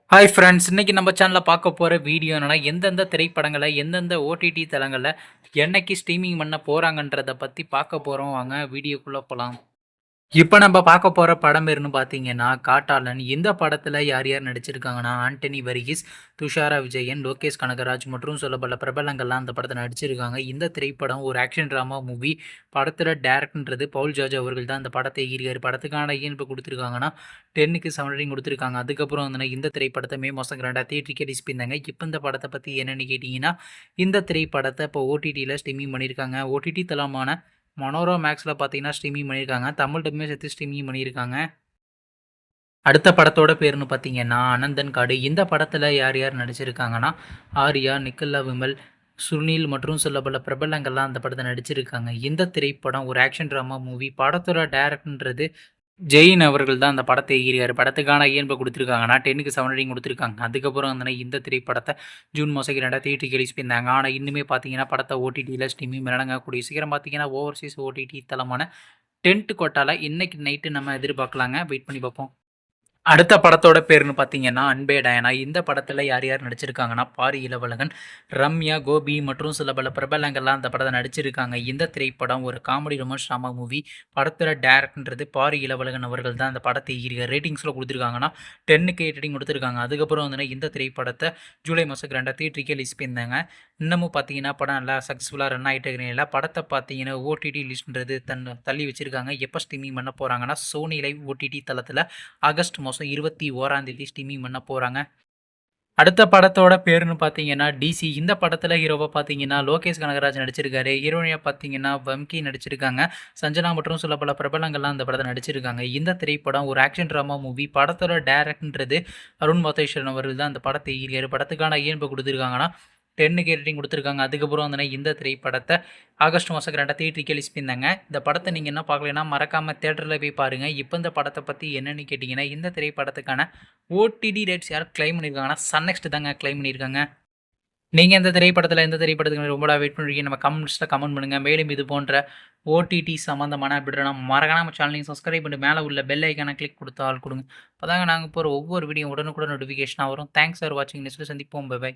Hi friends, இன்னைக்கு நம்ம சேனல்ல பார்க்க போற வீடியோ என்னன்னா, எந்தெந்த திரைப்படங்கள, எந்தெந்த ஓடிடி தளங்கள்ல என்னைக்கு ஸ்ட்ரீமிங் பண்ண போறாங்கன்றத பத்தி பார்க்க போறோம். வாங்க வீடியோக்குள்ள போலாம். இப்ப நம்ம பார்க்க போற படம் பேருன்னு பார்த்தீங்கன்னா, காட்டாளன். இந்த படத்துல யார் யார் நடிச்சிருக்காங்கன்னா, ஆண்டனி வர்கீஸ், துஷாரா விஜயன், லோகேஷ் கனகராஜ் மற்றும் சொல்லப்பட்ட பிரபலங்கள்லாம் அந்த படத்துல நடிச்சிருக்காங்க. இந்த திரைப்படம் ஒரு ஆக்ஷன் டிராமா மூவி. படத்துல டைரக்டர்ன்றது பவுல் ஜார்ஜ் அவர்கள் தான் இந்த படத்தை இயக்கியிருக்காரு. படத்துக்கான இப்போ குடுத்துருக்காங்கன்னா, 10க்கு 7 ரேட்டிங் குடுத்துருக்காங்க. அதுக்கப்புறம் வந்து இந்த திரைப்படத்த மே மாசம் 2 தியேட்டருக்கு ரிலீஸ் பண்ணியிருந்தாங்க. இப்ப இந்த படத்த பத்தி என்னன்னு கேட்டீங்கன்னா, இந்த திரைப்படத்த இப்போ ஓடிடில ஸ்ட்ரீமிங் பண்ணியிருக்காங்க. ஓடிடி தளமான மனோரா மேக்ஸ்ல பார்த்தீங்கன்னா ஸ்ட்ரீமிங் பண்ணியிருக்காங்க. தமிழ் டப்மே சேர்த்து ஸ்ட்ரீமிங் பண்ணியிருக்காங்க. அடுத்த படத்தோட பேருன்னு பார்த்தீங்கன்னா, அனந்தன் காடு. இந்த படத்துல யார் யார் நடிச்சிருக்காங்கன்னா, ஆர்யா, நிக்கிலா விமல், சுனில் மற்றும் சில பல பிரபலங்கள்லாம் அந்த படத்துல நடிச்சிருக்காங்க. இந்த திரைப்படம் ஒரு ஆக்ஷன் டிராமா மூவி. படத்தோட டைரக்டர்ன்றது ஜெயின் அவர்கள் தான் அந்த படத்தை இயக்கியிருக்காரு. படத்துக்கான இயன்ப குடுத்துருக்காங்கன்னா, 10க்கு 7 ரேட்டிங் குடுத்துருக்காங்க. அதுக்கப்புறம் வந்து இந்த திரைப்படத்த ஜூன் மாசம் 2 தியேட்டருக்கு ரிலீஸ் பண்ணியிருந்தாங்க. ஆனா, இன்னுமே பார்த்தீங்கன்னா, படத்த ஓடிடில ஸ்ட்ரீமிங் பண்ணலங்க. கூடிய சீக்கிரம் பார்த்தீங்கன்னா, ஓவர்சீஸ் ஓடிடி தளமான டென்ட் கோட்டால இன்னைக்கு நைட்டு நம்ம எதிர்பார்க்கலாங்க. வெயிட் பண்ணி பார்ப்போம். அடுத்த படத்தோட பேருன்னு பார்த்தீங்கன்னா, அன்பே டயனா. இந்த படத்துல யார் யார் நடிச்சிருக்காங்கன்னா, பாரி இளவழகன், ரம்யா, கோபி மற்றும் சில பல பிரபலங்கள்லாம் அந்த படத்துல நடிச்சிருக்காங்க. இந்த திரைப்படம் ஒரு காமெடி ரொமான்ஸ் ட்ராமா மூவி. படத்தோட டைரக்டர்ன்றது பாரி இளவழகன் அவர்கள் தான் அந்த படத்தை இயக்கியிருக்காரு. ரேட்டிங்ஸ்ல குடுத்துருக்காங்கன்னா, 10க்கு 8 ரேட்டிங் குடுத்துருக்காங்க. அதுக்கப்புறம் வந்து இந்த திரைப்படத்த ஜூலை மாசம் 2 தியேட்டருக்கு ரிலீஸ் பண்ணியிருந்தாங்க. இன்னமும் பார்த்தீங்கன்னா, படம் நல்லா சக்ஸஸ்ஃபுல்லா ரன் ஆயிட்டு இருக்கிறனால, படத்த பார்த்தீங்கன்னா ஓடிடி லிஸ்ட்ன்றது தள்ளி வச்சிருக்காங்க. எப்ப ஸ்ட்ரீமிங் பண்ண போறாங்கன்னா, சோனி லைவ் ஓடிடி தளத்துல ஆகஸ்ட் மாதம் 21 ஸ்ட்ரீமிங் பண்ண போகிறாங்க. அடுத்த படத்தோட பேருன்னு பார்த்தீங்கன்னா டிசி. இந்த படத்தில் ஹீரோவா பார்த்தீங்கன்னா லோகேஷ் கனகராஜ் நடிச்சிருக்காரு. ஹீரோயினா பார்த்தீங்கன்னா வம்கி நடிச்சிருக்காங்க. சஞ்சனா மற்றும் சில பல பிரபலங்கள்லாம் அந்த படத்தில் நடிச்சிருக்காங்க. இந்த திரைப்படம் ஒரு ஆக்ஷன் ட்ராமா மூவி. படத்தோட டைரக்டர்ன்றது அருண் மாதேஸ்வரன் அவர்கள் தான் அந்த படத்தை இயக்கியிருக்காரு. படத்துக்கான இயன்பு கொடுத்துருக்காங்கன்னா 10க்கு ரேட்டிங் குடுத்துருக்காங்க. அதுக்கப்புறம் வந்து இந்த திரைப்படத்த ஆகஸ்ட் மாசம் 2 தியேட்டருக்கு ரிலீஸ் பண்ணியிருந்தாங்க. இந்த படத்த நீங்க இன்னும் பார்க்கலைன்னா, மறக்காம தியேட்டர்ல போய் பாருங்க. இப்ப இந்த படத்த பத்தி என்னன்னு கேட்டீங்கன்னா, இந்த திரைப்படத்துக்கான ஓடிடி ரைட்ஸ் யார் கிளைம் பண்ணியிருக்காங்கன்னா, சன் நெக்ஸ்ட் தாங்க கிளைம் பண்ணியிருக்காங்க. நீங்க இந்த திரைப்படத்துல எந்த திரைப்படத்துக்கு ரொம்ப வெயிட் பண்றீங்க? நம்ம கமெண்ட்ஸ்ல கமெண்ட் பண்ணுங்க. மேலும் இது போன்ற ஓடிடி சம்மந்தமான அப்டேட்னா மறக்காம நம்ம சேனலையும் சப்ஸ்கிரைப் பண்ணிட்டு மேல உள்ள பெல் ஐகானை கிளிக் குடுத்து ஆல் குடுங்க. அப்பதாங்க நாங்க போற ஒவ்வொரு வீடியோ உடனுக்குடன் நோட்டிஃபிகேஷனா வரும். தேங்க்ஸ் ஃபார் வாட்சிங். நெக்ஸ்ட்ல சந்திப்போம். Bye by.